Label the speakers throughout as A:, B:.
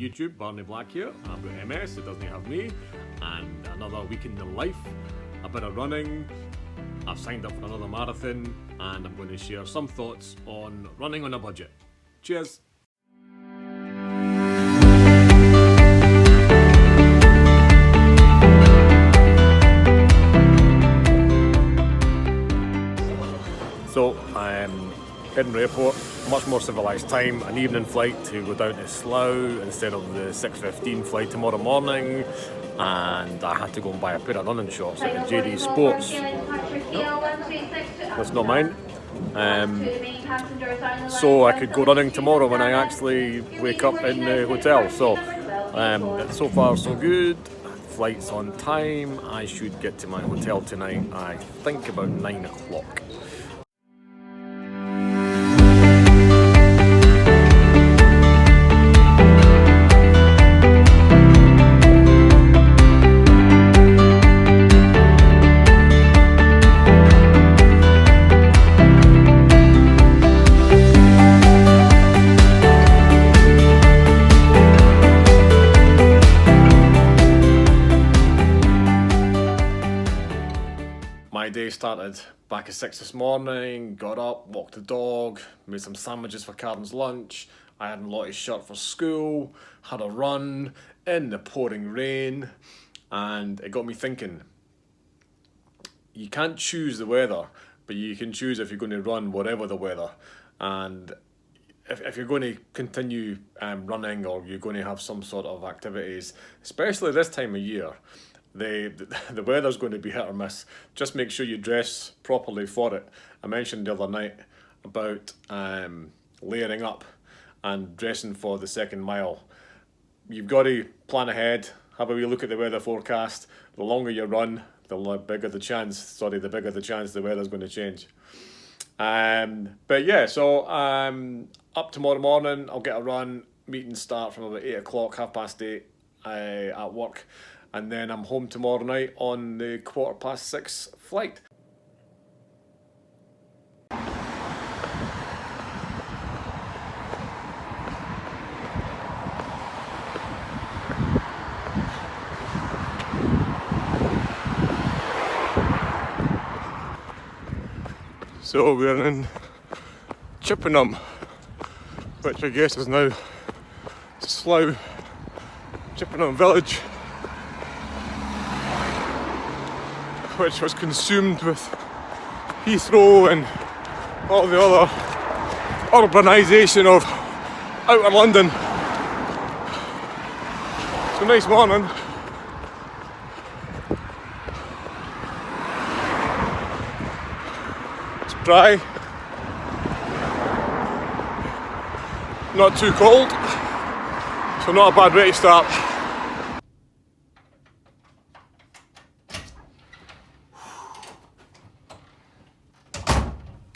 A: YouTube, Barney Black here. I've got MS, it doesn't have me, and another week in the life, a bit of running. I've signed up for another marathon, and I'm going to share some thoughts on running on a budget. Cheers! So I'm Edinburgh Airport, much more civilised time, an evening flight to go down to Slough instead of the 6:15 flight tomorrow morning, and I had to go and buy a pair of running shorts at JD Sports. That's not mine. So I could go running tomorrow when I actually wake up in the hotel. So so far so good. Flight's on time. I should get to my hotel tonight, I think about 9 o'clock. My day started back at 6 this morning, got up, walked the dog, made some sandwiches for Karen's lunch. I had Lottie's shirt for school, had a run in the pouring rain, and it got me thinking. You can't choose the weather, but you can choose if you're going to run whatever the weather. And if you're going to continue running, or you're going to have some sort of activities, especially this time of year, the weather's going to be hit or miss. Just make sure you dress properly for it. I mentioned the other night about layering up and dressing for the second mile. You've got to plan ahead, have a wee look at the weather forecast. The longer you run, the bigger the chance the weather's going to change. But yeah, so up tomorrow morning, I'll get a run. Meetings start from about 8 o'clock, 8:30 at work. And then I'm home tomorrow night on the 6:15 flight. So we're in Chippenham, which I guess is now Slough, Chippenham village, which was consumed with Heathrow and all the other urbanisation of outer London. It's a nice morning. It's dry, not too cold, so not a bad way to start.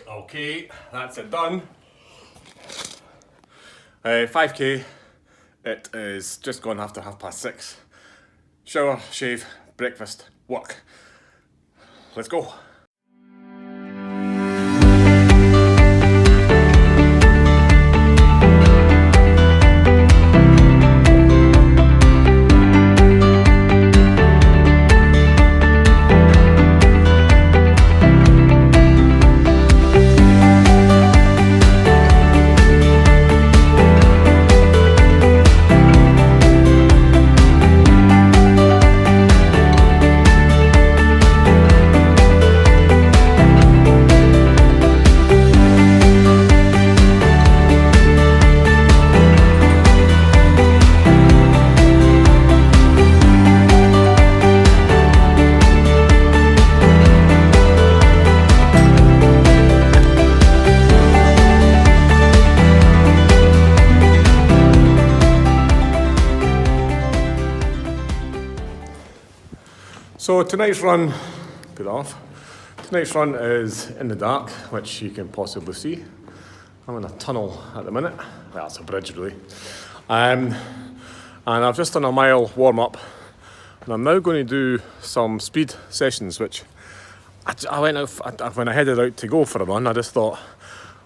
A: Okay, that's it done. 5k, it is just gone after 6:30. Shower, shave, breakfast, work. Let's go. So tonight's run, get off. Tonight's run is in the dark, which you can possibly see. I'm in a tunnel at the minute. Well, it's a bridge really. And I've just done a mile warm up, and I'm now going to do some speed sessions, which I went out, when I headed out to go for a run, I just thought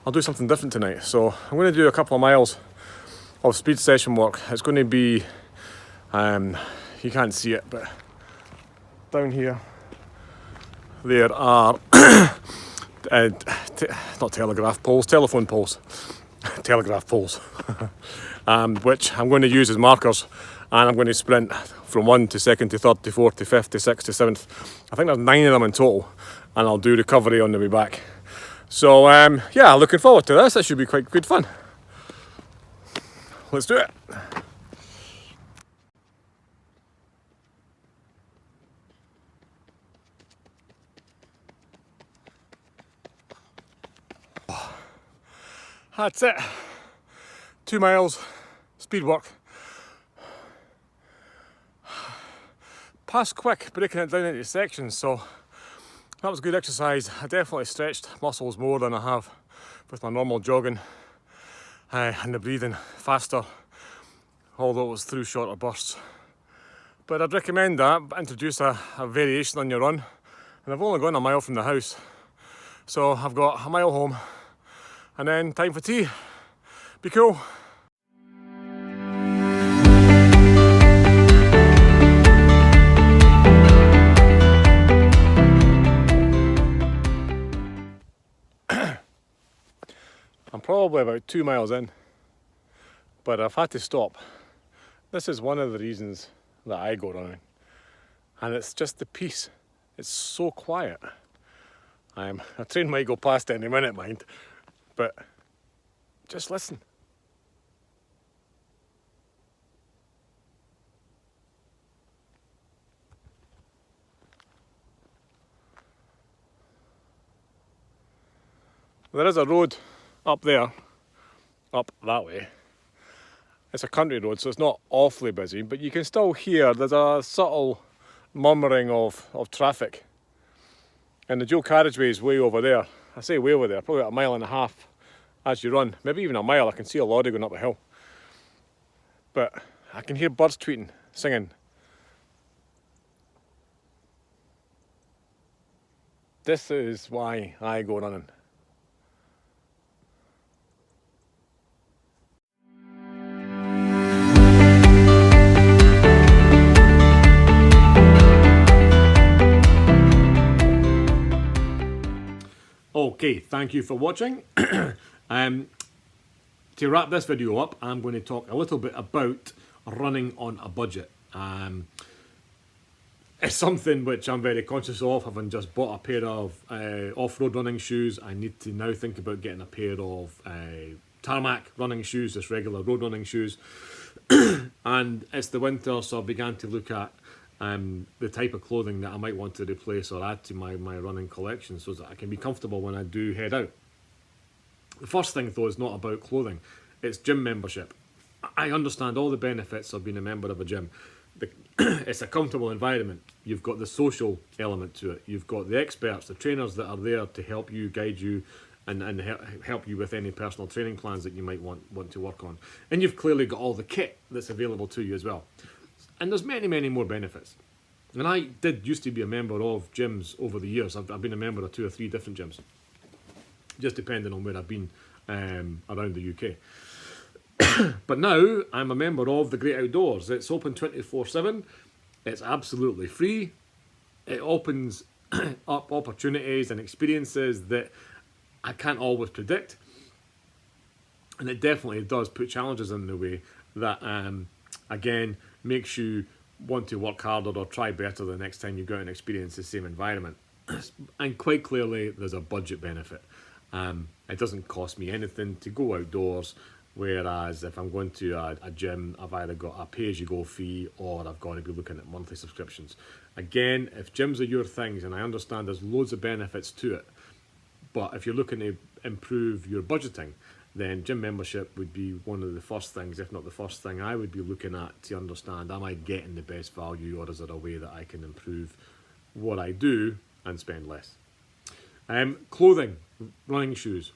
A: I'll do something different tonight. So I'm going to do a couple of miles of speed session work. It's going to be, you can't see it, but down here there are not telegraph poles, telephone poles, telegraph poles, which I'm going to use as markers, and I'm going to sprint from 1 to 2nd to 3rd to 4th to 5th to 6th to 7th. I think there's 9 of them in total, and I'll do recovery on the way back. So yeah, looking forward to this. That should be quite good fun. Let's do it. That's it. 2 miles, speed work. Passed quick, breaking it down into sections, so that was good exercise. I definitely stretched muscles more than I have with my normal jogging, and the breathing faster, although it was through shorter bursts. But I'd recommend that, introduce a variation on your run. And I've only gone a mile from the house, so I've got a mile home, and then time for tea. Be cool. I'm probably about 2 miles in, but I've had to stop. This is one of the reasons that I go running, and it's just the peace. It's so quiet. A train might go past any minute, mind, but just listen. There is a road up there, up that way. It's a country road, so it's not awfully busy, but you can still hear there's a subtle murmuring of traffic. And the dual carriageway is way over there. I say way over there, probably about 1.5 miles as you run. Maybe even 1 mile. I can see a lorry going up a hill. But I can hear birds tweeting, singing. This is why I go running. Okay, thank you for watching. To wrap this video up, I'm going to talk a little bit about running on a budget. It's something which I'm very conscious of, having just bought a pair of off-road running shoes. I need to now think about getting a pair of tarmac running shoes, just regular road running shoes. And it's the winter, so I began to look at the type of clothing that I might want to replace or add to my running collection so that I can be comfortable when I do head out. The first thing though is not about clothing, it's gym membership. I understand all the benefits of being a member of a gym. It's a comfortable environment, you've got the social element to it, you've got the experts, the trainers that are there to help you, guide you and help you with any personal training plans that you might want to work on. And you've clearly got all the kit that's available to you as well. And there's many, many more benefits. And I used to be a member of gyms over the years. I've been a member of 2 or 3 different gyms, just depending on where I've been around the UK. But now I'm a member of the Great Outdoors. It's open 24/7. It's absolutely free. It opens up opportunities and experiences that I can't always predict. And it definitely does put challenges in the way that, again, makes you want to work harder or try better the next time you go out and experience the same environment. And quite clearly there's a budget benefit. It doesn't cost me anything to go outdoors, whereas if I'm going to a gym, I've either got a pay-as-you-go fee or I've got to be looking at monthly subscriptions. Again, if gyms are your things, and I understand there's loads of benefits to it, but if you're looking to improve your budgeting, then gym membership would be one of the first things, if not the first thing I would be looking at to understand, am I getting the best value, or is there a way that I can improve what I do and spend less? Clothing, running shoes.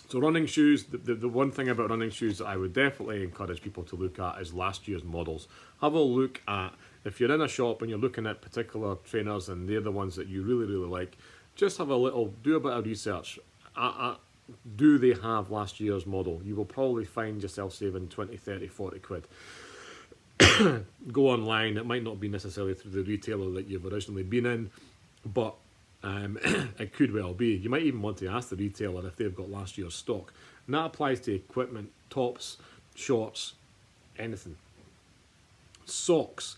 A: So running shoes, the one thing about running shoes that I would definitely encourage people to look at is last year's models. Have a look at, if you're in a shop and you're looking at particular trainers and they're the ones that you really, really like, just have do a bit of research.
B: do they have last year's model? You will probably find yourself saving 20, 30, 40 quid. Go online, it might not be necessarily through the retailer that you've originally been in, but it could well be. You might even want to ask the retailer if they've got last year's stock. And that applies to equipment, tops, shorts, anything. Socks.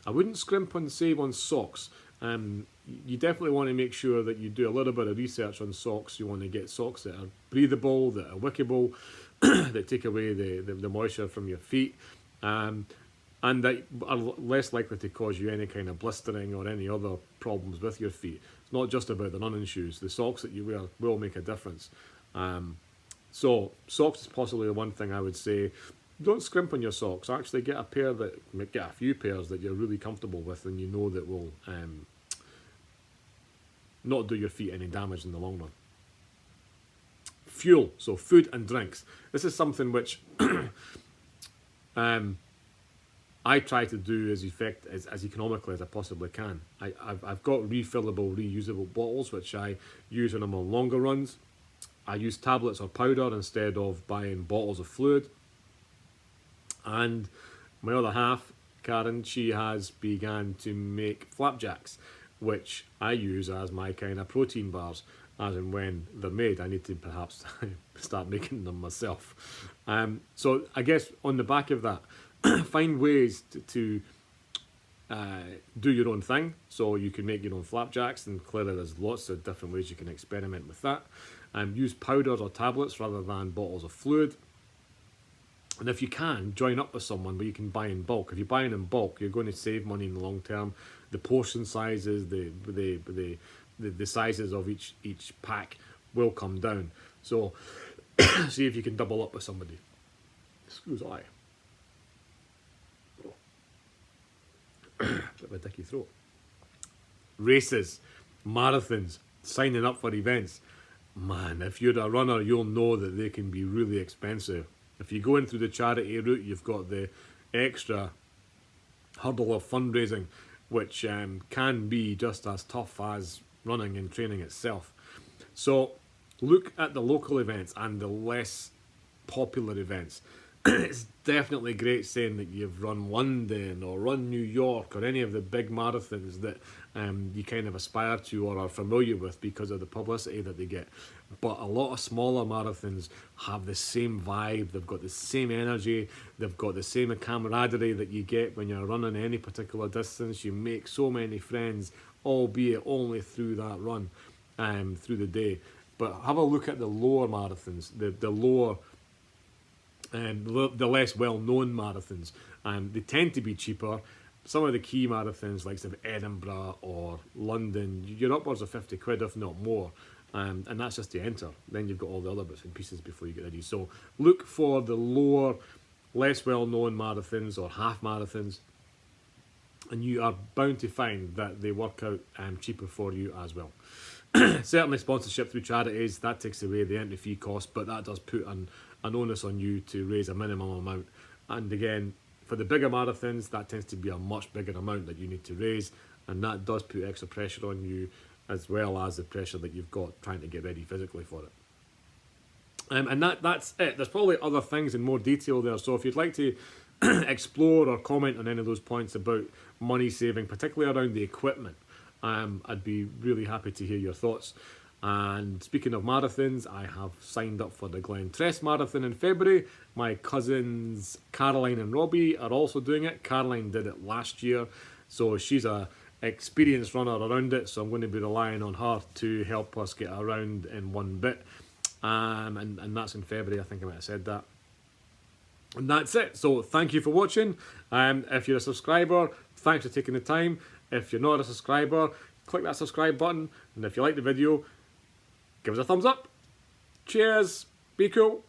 B: I wouldn't scrimp and save on socks. You definitely want to make sure that you do a little bit of research on socks. You want to get socks that are breathable, that are wickable, that take away the moisture from your feet, and that are less likely to cause you any kind of blistering or any other problems with your feet. It's not just about the running shoes. The socks that you wear will make a difference. So socks is possibly the one thing I would say. Don't scrimp on your socks. Actually get a few pairs that you're really comfortable with and you know that will not do your feet any damage in the long run. Fuel, so food and drinks. This is something which I try to do as economically as I possibly can. I've got refillable, reusable bottles which I use when I'm on longer runs. I use tablets or powder instead of buying bottles of fluid. And my other half, Karen, she has began to make flapjacks, which I use as my kind of protein bars, as and when they're made. I need to perhaps start making them myself. So I guess on the back of that, find ways to do your own thing. So you can make your own flapjacks, and clearly there's lots of different ways you can experiment with that. Use powders or tablets rather than bottles of fluid. And if you can, join up with someone where you can buy in bulk. If you're buying in bulk, you're going to save money in the long term. The portion sizes, the sizes of each pack will come down. So see if you can double up with somebody. Excuse I. Bit of a dicky throat. Races, marathons, signing up for events. Man, if you're a runner, you'll know that they can be really expensive. If you go in through the charity route, you've got the extra hurdle of fundraising, which can be just as tough as running and training itself. So look at the local events and the less popular events. It's definitely great saying that you've run London or run New York or any of the big marathons that you kind of aspire to or are familiar with because of the publicity that they get. But a lot of smaller marathons have the same vibe, they've got the same energy, they've got the same camaraderie that you get when you're running any particular distance. You make so many friends, albeit only through that run, through the day. But have a look at the lower marathons, the lower, the less well-known marathons. They tend to be cheaper. Some of the key marathons, like Edinburgh or London, you're upwards of 50 quid, if not more. And that's just to enter. Then you've got all the other bits and pieces before you get ready. So look for the lower, less well-known marathons or half marathons, and you are bound to find that they work out cheaper for you as well. Certainly sponsorship through charities, that takes away the entry fee cost, but that does put an onus on you to raise a minimum amount. And again, for the bigger marathons, that tends to be a much bigger amount that you need to raise, and that does put extra pressure on you, as well as the pressure that you've got trying to get ready physically for it. And that's it. There's probably other things in more detail there, so if you'd like to explore or comment on any of those points about money saving, particularly around the equipment, I'd be really happy to hear your thoughts. And speaking of marathons, I have signed up for the Glentress Marathon in February. My cousins Caroline and Robbie are also doing it. Caroline did it last year, so she's a experienced runner around it, so I'm going to be relying on her to help us get around in one bit. And that's in February, I think I might have said that. And that's it. So thank you for watching. If you're a subscriber, thanks for taking the time. If you're not a subscriber, click that subscribe button. And if you like the video, give us a thumbs up. Cheers. Be cool.